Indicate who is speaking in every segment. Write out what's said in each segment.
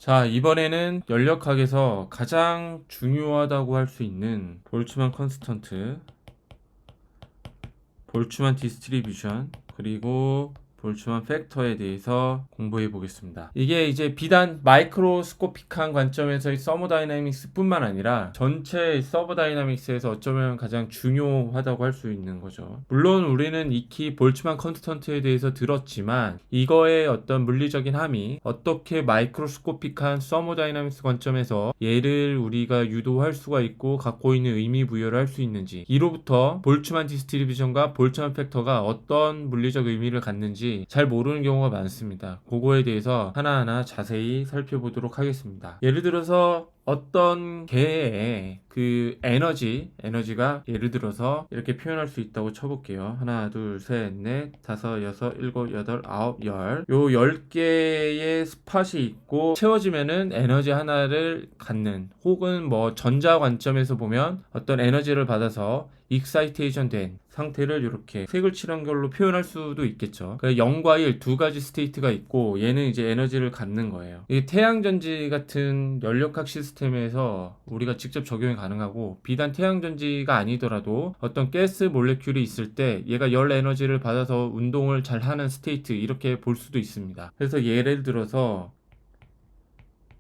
Speaker 1: 자, 이번에는 연력학에서 가장 중요하다고 할 수 있는 볼츠만 컨스턴트, 볼츠만 디스트리뷰션, 그리고 볼츠만 팩터에 대해서 공부해 보겠습니다. 이게 이제 비단 마이크로스코픽한 관점에서의 서머다이나믹스 뿐만 아니라 전체 서버다이나믹스에서 어쩌면 가장 중요하다고 할 수 있는 거죠. 물론 우리는 익히 볼츠만 컨스턴트에 대해서 들었지만 이거의 어떤 물리적인 함이 어떻게 마이크로스코픽한 서머다이나믹스 관점에서 얘를 우리가 유도할 수가 있고 갖고 있는 의미 부여를 할 수 있는지, 이로부터 볼츠만 디스트리뷰션과 볼츠만 팩터가 어떤 물리적 의미를 갖는지 잘 모르는 경우가 많습니다. 그거에 대해서 하나하나 자세히 살펴보도록 하겠습니다. 예를 들어서 어떤 개의 그 에너지가 예를 들어서 이렇게 표현할 수 있다고 쳐볼게요. 하나, 둘, 셋, 넷, 다섯, 여섯, 일곱, 여덟, 아홉, 열. 요 10개의 스팟이 있고 채워지면은 에너지 하나를 갖는, 혹은 뭐 전자 관점에서 보면 어떤 에너지를 받아서 익사이테이션 된 상태를 이렇게 색을 칠한 걸로 표현할 수도 있겠죠. 그러니까 0과 1 두 가지 스테이트가 있고 얘는 이제 에너지를 갖는 거예요. 이게 태양전지 같은 연력학 시스템에서 우리가 직접 적용이 가능하고, 비단 태양전지가 아니더라도 어떤 가스 몰레큘이 있을 때 얘가 열 에너지를 받아서 운동을 잘 하는 스테이트, 이렇게 볼 수도 있습니다. 그래서 예를 들어서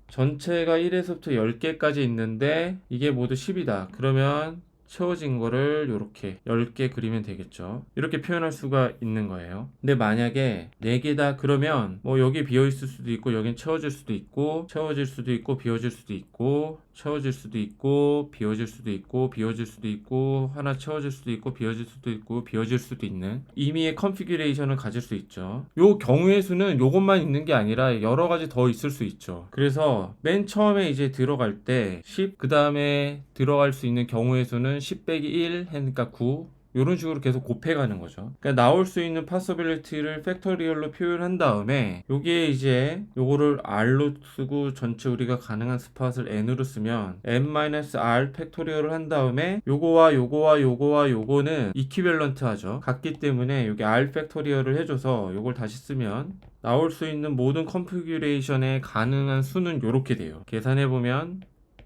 Speaker 1: 전체가 1에서부터 10개까지 있는데 이게 모두 10이다. 그러면 채워진 거를 이렇게 10개 그리면 되겠죠. 이렇게 표현할 수가 있는 거예요. 근데 만약에 4개다 그러면 뭐 여기 비어있을 수도 있고 여긴 채워질 수도 있고 채워질 수도 있고 비어질 수도 있고 채워질 수도 있고 비어질 수도 있고 비어질 수도 있고 하나 채워질 수도 있고 비어질 수도 있고 비어질 수도 있는 임의의 컨피규레이션을 가질 수 있죠. 요 경우의 수는 요것만 있는 게 아니라 여러 가지 더 있을 수 있죠. 그래서 맨 처음에 이제 들어갈 때 10, 그 다음에 들어갈 수 있는 경우의 수는 10 빼기 1 하니까 9, 이런 식으로 계속 곱해가는 거죠. 그러니까 나올 수 있는 possibility를 팩토리얼로 표현한 다음에 여기에 이제 요거를 r로 쓰고 전체 우리가 가능한 스팟을 n으로 쓰면 n-r 팩토리얼을 한 다음에 요거와 요거와 요거와 요거는 이퀴밸런트 하죠. 같기 때문에 여기 r 팩토리얼을 해줘서 요걸 다시 쓰면 나올 수 있는 모든 컨피규레이션의 가능한 수는 요렇게 돼요. 계산해보면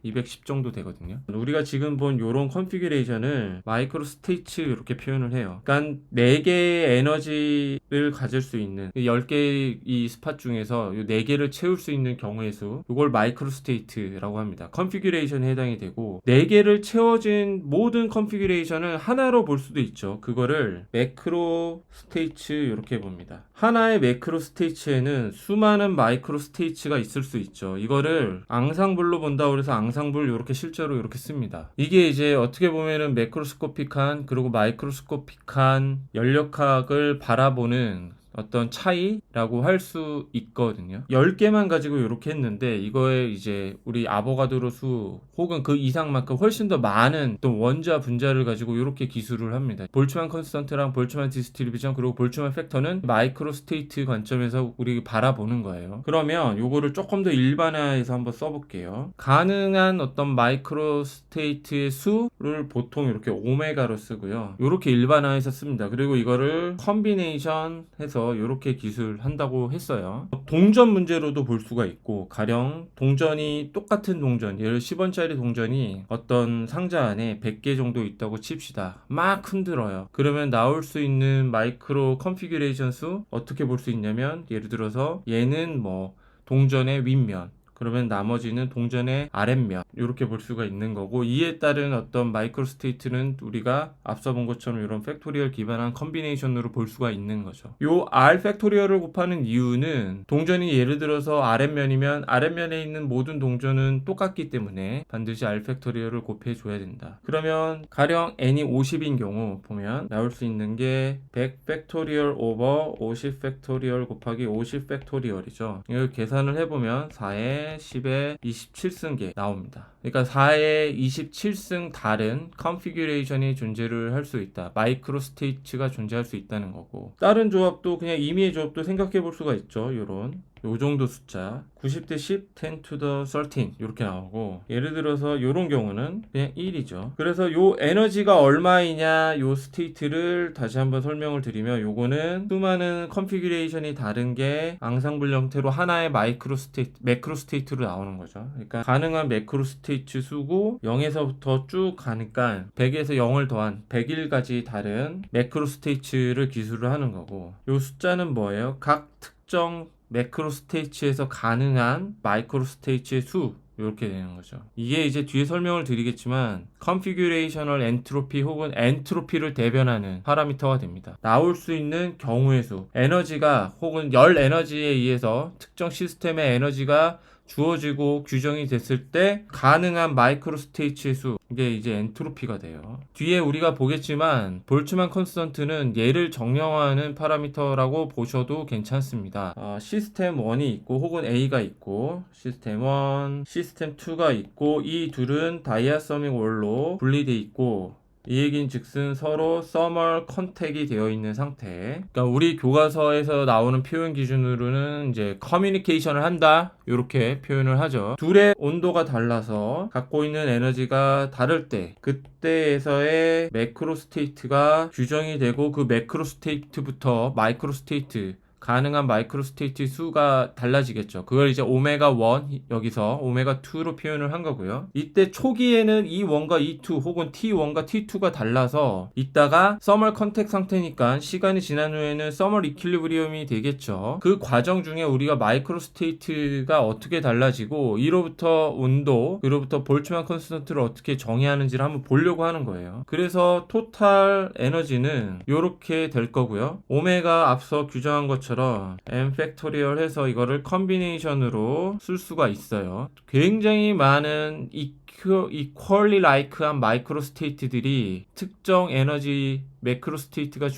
Speaker 1: 210 정도 되거든요. 우리가 지금 본 요런 컨피규레이션을 마이크로 스테이츠 이렇게 표현을 해요. 그러니까 4개의 에너지를 가질 수 있는 10개의 이 스팟 중에서 요 4개를 채울 수 있는 경우의 수, 이걸 마이크로 스테이트라고 합니다. 컨피규레이션에 해당이 되고 4개를 채워진 모든 컨피규레이션을 하나로 볼 수도 있죠. 그거를 매크로 스테이츠 이렇게 봅니다. 하나의 매크로 스테이츠에는 수많은 마이크로 스테이츠가 있을 수 있죠. 이거를 앙상블로 본다고 해서 앙상블 이렇게 실제로 이렇게 씁니다. 이게 이제 어떻게 보면은 매크로스코픽한 그리고 마이크로스코픽한 연력학을 바라보는 어떤 차이라고 할 수 있거든요. 10개만 가지고 이렇게 했는데 이거에 이제 우리 아보가드로 수 혹은 그 이상만큼 훨씬 더 많은 또 원자 분자를 가지고 이렇게 기술을 합니다. 볼츠만 컨스턴트랑 볼츠만 디스트리뷰션 그리고 볼츠만 팩터는 마이크로 스테이트 관점에서 우리 바라보는 거예요. 그러면 요거를 조금 더 일반화해서 한번 써볼게요. 가능한 어떤 마이크로 스테이트의 수를 보통 이렇게 오메가로 쓰고요. 이렇게 일반화해서 씁니다. 그리고 이거를 컨비네이션 해서 이렇게 기술한다고 했어요. 동전 문제로도 볼 수가 있고, 가령 동전이 똑같은 동전, 예를 10원짜리 동전이 어떤 상자 안에 100개 정도 있다고 칩시다. 막 흔들어요. 그러면 나올 수 있는 마이크로 컨피규레이션 수 어떻게 볼 수 있냐면, 예를 들어서 얘는 뭐 동전의 윗면, 그러면 나머지는 동전의 아랫면, 이렇게 볼 수가 있는 거고, 이에 따른 어떤 마이크로 스테이트는 우리가 앞서 본 것처럼 이런 팩토리얼 기반한 컨비네이션으로 볼 수가 있는 거죠. 요 R 팩토리얼을 곱하는 이유는 동전이 예를 들어서 아랫면이면 아랫면에 있는 모든 동전은 똑같기 때문에 반드시 R 팩토리얼을 곱해줘야 된다. 그러면 가령 n이 50인 경우 보면 나올 수 있는 게 100 팩토리얼 오버 50 팩토리얼 곱하기 50 팩토리얼이죠. 이걸 계산을 해보면 4에 10에 27승계 나옵니다. 그러니까 4에 27승 다른 컨피규레이션이 존재를 할 수 있다. 마이크로 스테이츠가 존재할 수 있다는 거고, 다른 조합도 그냥 임의의 조합도 생각해 볼 수가 있죠. 요런 요 정도 숫자 90대 10, 10 to the 13 이렇게 나오고, 예를 들어서 요런 경우는 그냥 1이죠. 그래서 요 에너지가 얼마이냐 요 스테이트를 다시 한번 설명을 드리면, 요거는 수많은 컨피규레이션이 다른 게 앙상블 형태로 하나의 마이크로 스테이트, 매크로 스테이트로 나오는 거죠. 그러니까 가능한 매크로 스테이트 수고 0에서부터 쭉 가니까 100에서 0을 더한 101가지 다른 매크로 스테이트를 기술을 하는 거고, 요 숫자는 뭐예요? 각 특정 매크로 스테이츠에서 가능한 마이크로 스테이츠의 수, 이렇게 되는 거죠. 이게 이제 뒤에 설명을 드리겠지만 컨피규레이셔널 엔트로피 혹은 엔트로피를 대변하는 파라미터가 됩니다. 나올 수 있는 경우의 수, 에너지가 혹은 열 에너지에 의해서 특정 시스템의 에너지가 주어지고 규정이 됐을 때 가능한 마이크로 스테이츠의 수, 이게 이제 엔트로피가 돼요. 뒤에 우리가 보겠지만 볼츠만 컨스턴트는 얘를 정령화하는 파라미터라고 보셔도 괜찮습니다. 시스템 1이 있고 혹은 A가 있고 시스템 1, 시스템 2가 있고, 이 둘은 다이아서믹 월로 분리되어 있고, 이 얘기는 즉슨 서로 서멀 컨택이 되어 있는 상태. 그러니까 우리 교과서에서 나오는 표현 기준으로는 이제 커뮤니케이션을 한다, 이렇게 표현을 하죠. 둘의 온도가 달라서 갖고 있는 에너지가 다를 때, 그때에서의 매크로 스테이트가 규정이 되고, 그 매크로 스테이트부터 마이크로 스테이트, 가능한 마이크로 스테이트 수가 달라지겠죠. 그걸 이제 오메가 1, 여기서 오메가 2로 표현을 한 거고요. 이때 초기에는 E1과 E2 혹은 T1과 T2가 달라서 있다가 서멀 컨택 상태니까 시간이 지난 후에는 서멀 이퀄리브리엄이 되겠죠. 그 과정 중에 우리가 마이크로 스테이트가 어떻게 달라지고, 이로부터 온도, 그로부터 볼츠만 컨스턴트를 어떻게 정의하는지를 한번 보려고 하는 거예요. 그래서 토탈 에너지는 이렇게 될 거고요. 오메가 앞서 규정한 것처럼 n 팩토리얼 해서 이거를 컨비네이션으로 쓸 수가 있어요. 굉장히 많은 equally like한 마이크로 스테이트들이 특정 에너지 매크로 스테이트가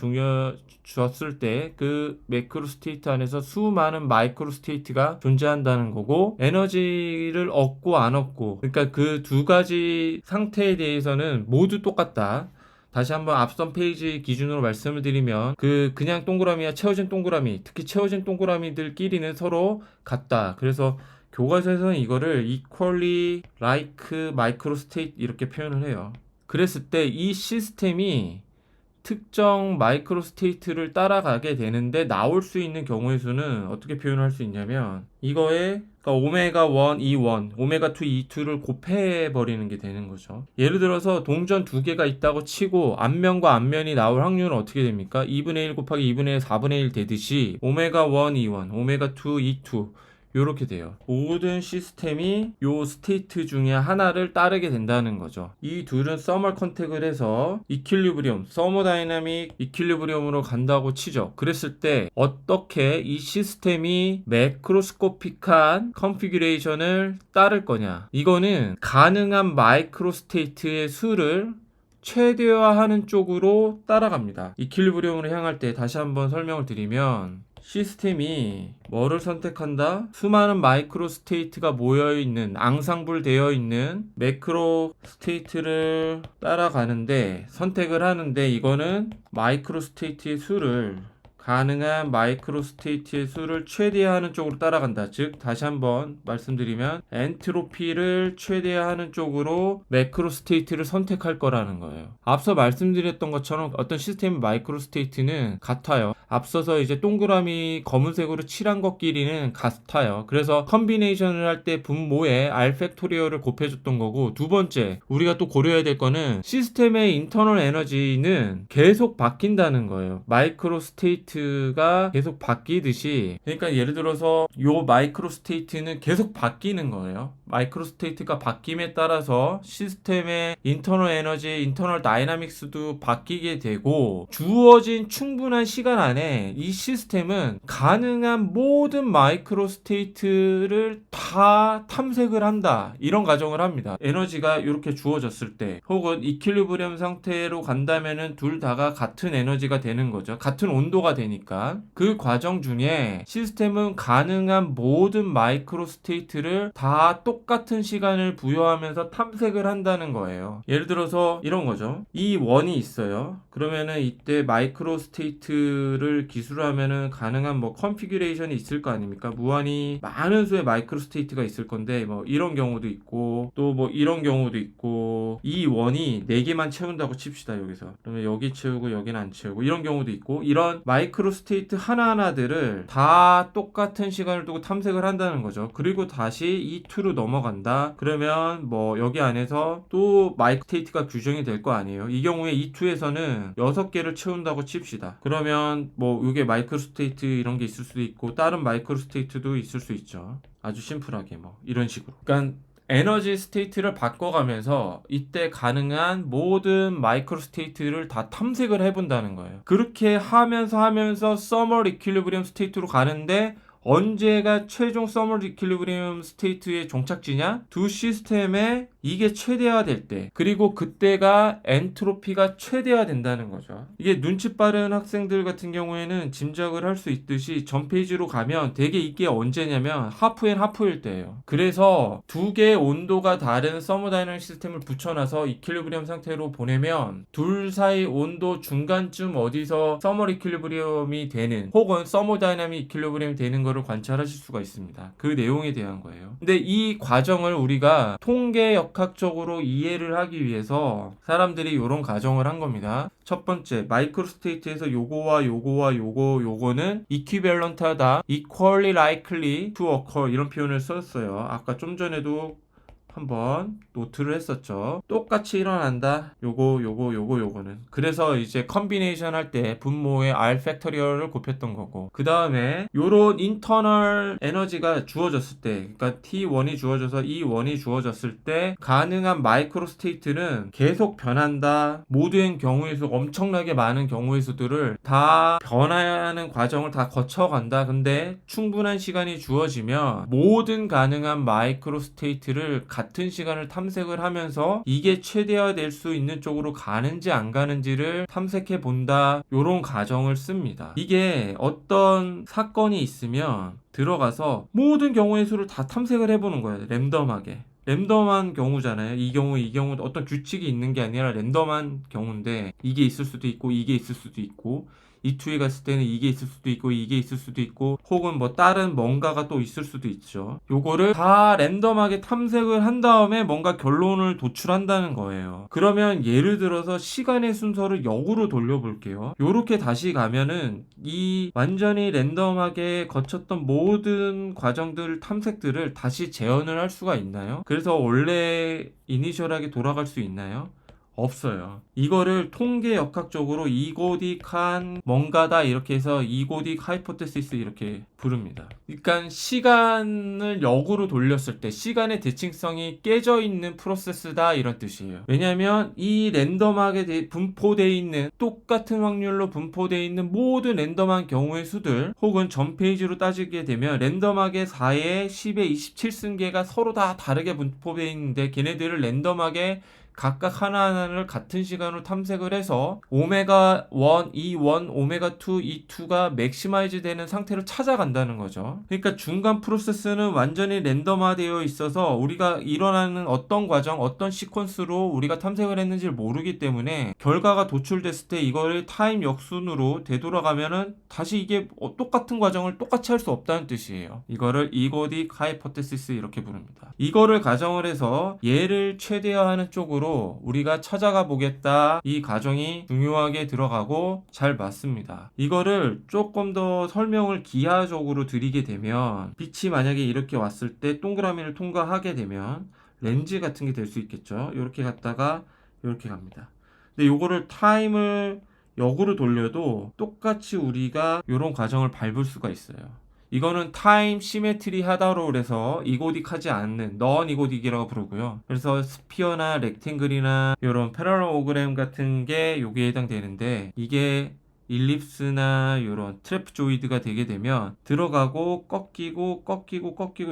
Speaker 1: 주었을 때 그 매크로 스테이트 안에서 수많은 마이크로 스테이트가 존재한다는 거고, 에너지를 얻고 안 얻고, 그러니까 그 두 가지 상태에 대해서는 모두 똑같다. 다시 한번 앞선 페이지 기준으로 말씀을 드리면, 그냥 동그라미와 채워진 동그라미, 특히 채워진 동그라미들끼리는 서로 같다. 그래서 교과서에서는 이거를 equally like microstate 이렇게 표현을 해요. 그랬을 때 이 시스템이 특정 마이크로 스테이트를 따라가게 되는데 나올 수 있는 경우의 수는 어떻게 표현할 수 있냐면, 이거에 그러니까 오메가 1, E1, 오메가 2, E2를 곱해버리는 게 되는 거죠. 예를 들어서 동전 두 개가 있다고 치고 앞면과 앞면이 나올 확률은 어떻게 됩니까? 2분의 1 곱하기 2분의 1, 4분의 1 되듯이 오메가 1, E1, 오메가 2, E2 요렇게 돼요. 모든 시스템이 요 스테이트 중에 하나를 따르게 된다는 거죠. 이 둘은 서멀 컨택을 해서 이퀄리브리엄, 서머다이나믹 이퀄리브리엄으로 간다고 치죠. 그랬을 때 어떻게 이 시스템이 매크로스코픽한 컨피규레이션을 따를 거냐, 이거는 가능한 마이크로 스테이트의 수를 최대화하는 쪽으로 따라갑니다. 이퀄리브리엄으로 향할 때 다시 한번 설명을 드리면, 시스템이 뭐를 선택한다? 수많은 마이크로 스테이트가 모여있는, 앙상블 되어 있는 매크로 스테이트를 따라가는데, 선택을 하는데, 이거는 마이크로 스테이트의 수를, 가능한 마이크로 스테이트의 수를 최대화하는 쪽으로 따라간다. 즉 다시 한번 말씀드리면 엔트로피를 최대화하는 쪽으로 매크로 스테이트를 선택할 거라는 거예요. 앞서 말씀드렸던 것처럼 어떤 시스템의 마이크로 스테이트는 같아요. 앞서서 이제 동그라미 검은색으로 칠한 것끼리는 같아요. 그래서 컨비네이션을 할 때 분모에 R 팩토리얼을 곱해줬던 거고, 두 번째 우리가 또 고려해야 될 거는 시스템의 인터널 에너지는 계속 바뀐다는 거예요. 마이크로 스테이트가 계속 바뀌듯이, 그러니까 예를 들어서 요 마이크로 스테이트는 계속 바뀌는 거예요. 마이크로 스테이트가 바뀜에 따라서 시스템의 인터널 에너지, 인터널 다이나믹스도 바뀌게 되고, 주어진 충분한 시간 안에 이 시스템은 가능한 모든 마이크로 스테이트를 다 탐색을 한다, 이런 가정을 합니다. 에너지가 이렇게 주어졌을 때, 혹은 이퀄리브리엄 상태로 간다면은 둘 다가 같은 에너지가 되는 거죠. 같은 온도가 되는 되니까 그 과정 중에 시스템은 가능한 모든 마이크로 스테이트를 다 똑같은 시간을 부여하면서 탐색을 한다는 거예요. 예를 들어서 이런 거죠. 이 원이 있어요. 그러면은 이때 마이크로 스테이트를 기술하면은 가능한 뭐 컨피규레이션이 있을 거 아닙니까? 무한히 많은 수의 마이크로 스테이트가 있을 건데 뭐 이런 경우도 있고 또 뭐 이런 경우도 있고 이 원이 4개만 채운다고 칩시다. 여기서 그러면 여기 채우고 여기는 안 채우고 이런 경우도 있고 이런 마이크로 스테이트 하나하나들을 다 똑같은 시간을 두고 탐색을 한다는 거죠. 그리고 다시 E2로 넘어간다. 그러면 뭐 여기 안에서 또 마이크로 스테이트가 규정이 될 거 아니에요. 이 경우에 E2에서는 6개를 채운다고 칩시다. 그러면 뭐 이게 마이크로 스테이트 이런 게 있을 수도 있고 다른 마이크로 스테이트도 있을 수 있죠. 아주 심플하게 뭐 이런 식으로. 그러니까 에너지 스테이트를 바꿔가면서 이때 가능한 모든 마이크로 스테이트를 다 탐색을 해본다는 거예요. 그렇게 하면서 서머 이퀄리브리엄 스테이트로 가는데 언제가 최종 서머 이퀄리브리엄 스테이트의 종착지냐? 두 시스템에 이게 최대화될 때, 그리고 그때가 엔트로피가 최대화된다는 거죠. 이게 눈치 빠른 학생들 같은 경우에는 짐작을 할 수 있듯이 전 페이지로 가면 되게 이게 언제냐면 하프 앤 하프일 때예요. 그래서 두 개의 온도가 다른 서머다이내믹 시스템을 붙여놔서 이퀄리브리엄 상태로 보내면 둘 사이 온도 중간쯤 어디서 서머 이퀄리브리엄이 되는 혹은 서머다이내믹 이퀄리브리엄이 되는 거를 관찰하실 수가 있습니다. 그 내용에 대한 거예요. 근데 이 과정을 우리가 통계 역학적으로 이해를 하기 위해서 사람들이 이런 가정을 한 겁니다. 첫 번째, 마이크로 스테이트에서 요거와 요거는 equivalent하다, equally likely to occur 이런 표현을 썼어요. 아까 좀 전에도 한번 노트를 했었죠. 똑같이 일어난다. 요거는. 그래서 이제 컨비네이션 할 때 분모의 R 팩토리얼을 곱했던 거고. 그 다음에 요런 인터널 에너지가 주어졌을 때, 그러니까 T1이 주어져서 E1이 주어졌을 때 가능한 마이크로 스테이트는 계속 변한다. 모든 경우의 수, 엄청나게 많은 경우의 수들을 다 변화하는 과정을 다 거쳐간다. 근데 충분한 시간이 주어지면 모든 가능한 마이크로 스테이트를 같은 시간을 탐색을 하면서 이게 최대화될 수 있는 쪽으로 가는지 안 가는지를 탐색해 본다. 요런 가정을 씁니다. 이게 어떤 사건이 있으면 들어가서 모든 경우의 수를 다 탐색을 해보는 거예요. 랜덤한 경우잖아요. 이 경우 어떤 규칙이 있는 게 아니라 랜덤한 경우인데 이게 있을 수도 있고 이게 있을 수도 있고 E2에 갔을 때는 이게 있을 수도 있고 이게 있을 수도 있고 혹은 뭐 다른 뭔가가 또 있을 수도 있죠. 요거를 다 랜덤하게 탐색을 한 다음에 뭔가 결론을 도출한다는 거예요. 그러면 예를 들어서 시간의 순서를 역으로 돌려볼게요. 요렇게 다시 가면은 이 완전히 랜덤하게 거쳤던 모든 과정들 탐색들을 다시 재현을 할 수가 있나요? 그래서 원래 이니셜하게 돌아갈 수 있나요? 없어요. 이거를 통계 역학적으로 이고딕한 뭔가다 이렇게 해서 이고딕 하이포테시스 이렇게 부릅니다. 그러니까 시간을 역으로 돌렸을 때 시간의 대칭성이 깨져 있는 프로세스다 이런 뜻이에요. 왜냐하면 이 랜덤하게 분포되어 있는 똑같은 확률로 분포되어 있는 모든 랜덤한 경우의 수들 혹은 전 페이지로 따지게 되면 랜덤하게 4에 10에 27승계가 서로 다 다르게 분포되어 있는데 걔네들을 랜덤하게 각각 하나하나를 같은 시간으로 탐색을 해서 오메가 1, E1, 오메가 2, E2가 맥시마이즈 되는 상태를 찾아간다는 거죠. 그러니까 중간 프로세스는 완전히 랜덤화되어 있어서 우리가 일어나는 어떤 과정, 어떤 시퀀스로 우리가 탐색을 했는지를 모르기 때문에 결과가 도출됐을 때 이거를 타임 역순으로 되돌아가면은 다시 이게 똑같은 과정을 똑같이 할 수 없다는 뜻이에요. 이거를 이고딕 하이포테시스 이렇게 부릅니다. 이거를 가정을 해서 얘를 최대화하는 쪽으로 우리가 찾아가 보겠다. 이 과정이 중요하게 들어가고 잘 맞습니다. 이거를 조금 더 설명을 기하적으로 드리게 되면 빛이 만약에 이렇게 왔을 때 동그라미를 통과하게 되면 렌즈 같은 게 될 수 있겠죠. 이렇게 갔다가 이렇게 갑니다. 근데 요거를 타임을 역으로 돌려도 똑같이 우리가 이런 과정을 밟을 수가 있어요. 이거는 타임 시메트리 하다로 그래서 이고딕하지 않는 넌 이고딕이라고 부르고요. 그래서 스피어나 렉탱글이나 이런 패러로그램 같은 게 여기에 해당되는데 이게 일립스나 이런 트래프조이드가 되게 되면 들어가고 꺾이고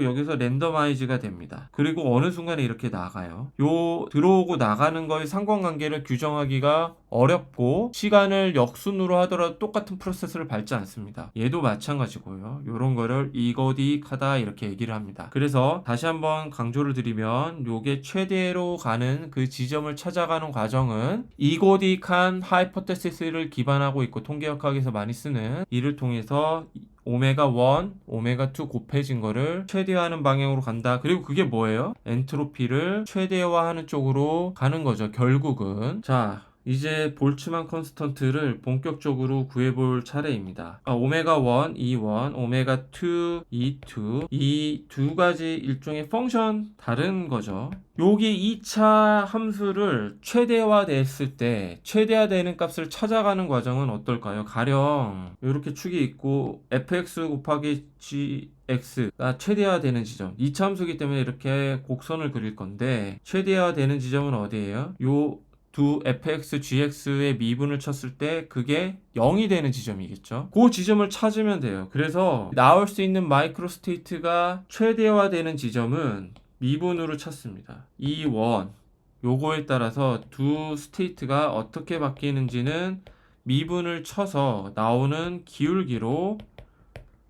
Speaker 1: 여기서 랜더마이즈가 됩니다. 그리고 어느 순간에 이렇게 나가요. 요 들어오고 나가는 거의 상관관계를 규정하기가 어렵고 시간을 역순으로 하더라도 똑같은 프로세스를 밟지 않습니다. 얘도 마찬가지고요. 요런 거를 이거딕하다 이렇게 얘기를 합니다. 그래서 다시 한번 강조를 드리면 요게 최대로 가는 그 지점을 찾아가는 과정은 이거딕한 하이포테시스를 기반하고 있고 통계역학에서 많이 쓰는 이를 통해서 오메가 1, 오메가 2 곱해진 거를 최대화하는 방향으로 간다. 그리고 그게 뭐예요? 엔트로피를 최대화하는 쪽으로 가는 거죠. 결국은. 자, 이제 볼츠만 컨스턴트를 본격적으로 구해볼 차례입니다. 오메가 1, E1, 오메가 2, E2 이 두 가지 일종의 펑션 다른 거죠. 여기 2차 함수를 최대화됐을 때 최대화되는 값을 찾아가는 과정은 어떨까요? 가령 이렇게 축이 있고 fx 곱하기 gx가 최대화되는 지점 2차 함수이기 때문에 이렇게 곡선을 그릴 건데 최대화되는 지점은 어디예요? 요 두 fx, gx의 미분을 쳤을 때 그게 0이 되는 지점이겠죠. 그 지점을 찾으면 돼요. 그래서 나올 수 있는 마이크로 스테이트가 최대화되는 지점은 미분으로 찾습니다. 이 원 요거에 따라서 두 스테이트가 어떻게 바뀌는지는 미분을 쳐서 나오는 기울기로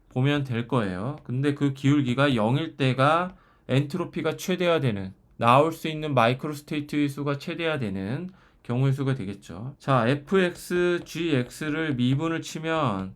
Speaker 1: 보면 될 거예요. 근데 그 기울기가 0일 때가 엔트로피가 최대화되는 나올 수 있는 마이크로 스테이트의 수가 최대화되는 경우의 수가 되겠죠. 자, fx, gx를 미분을 치면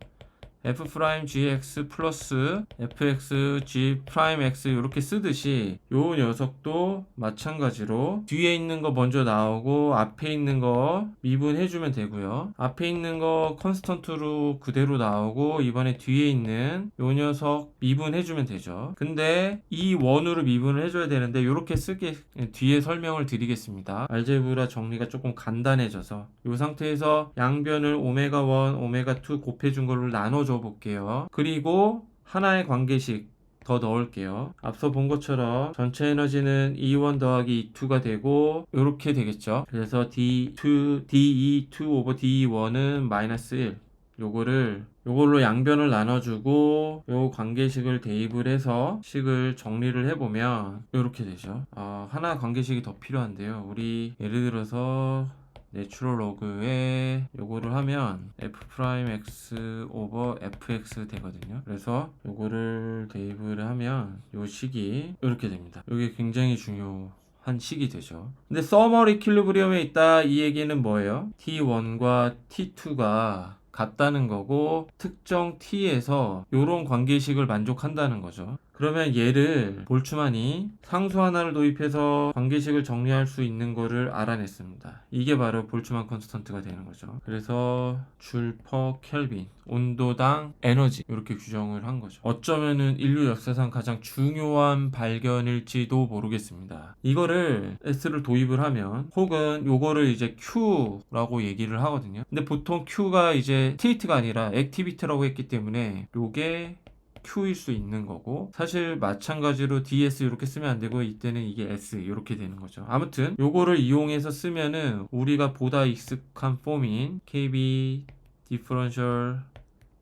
Speaker 1: f'gx 플러스 fx, g'x 이렇게 쓰듯이 요 녀석도 마찬가지로 뒤에 있는 거 먼저 나오고 앞에 있는 거 미분해주면 되고요. 앞에 있는 거 컨스턴트로 그대로 나오고 이번에 뒤에 있는 요 녀석 미분해주면 되죠. 근데 이 원으로 미분을 해줘야 되는데 요렇게 쓰게 뒤에 설명을 드리겠습니다. 알제브라 정리가 조금 간단해져서 요 상태에서 양변을 오메가 1, 오메가 2 곱해준 걸로 나눠줘 볼게요. 그리고 하나의 관계식 더 넣을게요. 앞서 본 것처럼 전체 에너지는 E1 더하기 E2가 되고 이렇게 되겠죠. 그래서 DE2 오버 DE1은 마이너스 1 요걸로 양변을 나눠주고 요 관계식을 대입을 해서 식을 정리를 해보면 이렇게 되죠. 하나 관계식이 더 필요한데요. 우리 예를 들어서 내추럴 로그에 요거를 하면 f'x 오버 fx 되거든요. 그래서 요거를 대입을 하면 요 식이 이렇게 됩니다. 이게 굉장히 중요한 식이 되죠. 근데 서머 이퀄리브리엄에 있다 이 얘기는 뭐예요? T1과 T2가 같다는 거고 특정 t에서 요런 관계식을 만족한다는 거죠. 그러면 얘를 볼츠만이 상수 하나를 도입해서 관계식을 정리할 수 있는 거를 알아냈습니다. 이게 바로 볼츠만 컨스턴트가 되는 거죠. 그래서 줄 퍼 켈빈 온도당 에너지 이렇게 규정을 한 거죠. 어쩌면은 인류 역사상 가장 중요한 발견일지도 모르겠습니다. 이거를 S를 도입을 하면 혹은 요거를 이제 Q라고 얘기를 하거든요. 근데 보통 Q가 이제 스테이트가 아니라 액티비티라고 했기 때문에 요게 Q일 수 있는 거고 사실 마찬가지로 DS 이렇게 쓰면 안 되고 이때는 이게 S 이렇게 되는 거죠. 아무튼 요거를 이용해서 쓰면은 우리가 보다 익숙한 폼인 KB 디퍼런셜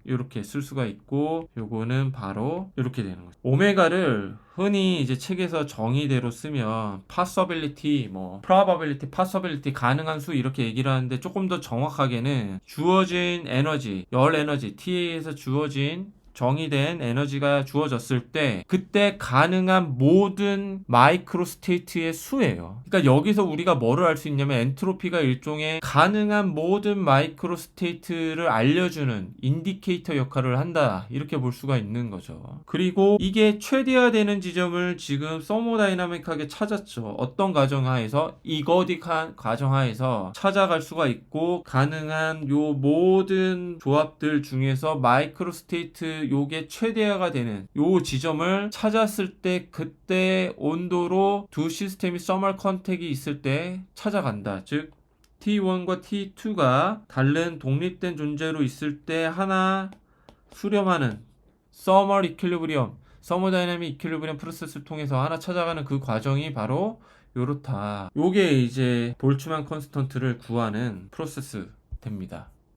Speaker 1: 이렇게 쓸 수가 있고 요거는 바로 이렇게 되는 거죠. 오메가를 흔히 이제 책에서 정의대로 쓰면 possibility, probability, possibility 가능한 수 이렇게 얘기를 하는데 조금 더 정확하게는 주어진 에너지, 열 에너지, TA에서 주어진 정의된 에너지가 주어졌을 때 그때 가능한 모든 마이크로 스테이트의 수예요. 그러니까 여기서 우리가 뭐를 알 수 있냐면 엔트로피가 일종의 가능한 모든 마이크로 스테이트를 알려주는 인디케이터 역할을 한다 이렇게 볼 수가 있는 거죠. 그리고 이게 최대화되는 지점을 지금 서모다이나믹하게 찾았죠. 어떤 가정하에서 이거딕한 가정하에서 찾아갈 수가 있고 가능한 요 모든 조합들 중에서 마이크로 스테이트 요게 최대화가 되는 요 지점을 찾았을 때 그때 온도로 두 시스템이 서멀 컨택이 있을 때 찾아간다. 즉 T1과 T2가 다른 독립된 존재로 있을 때 하나 수렴하는 서멀 이퀄리브리엄, 서머다이나믹 이퀄리브리엄 프로세스를 통해서 하나 찾아가는 그 과정이 바로 요렇다. 요게 이제 볼츠만 컨스턴트를 구하는 프로세스 됩니다.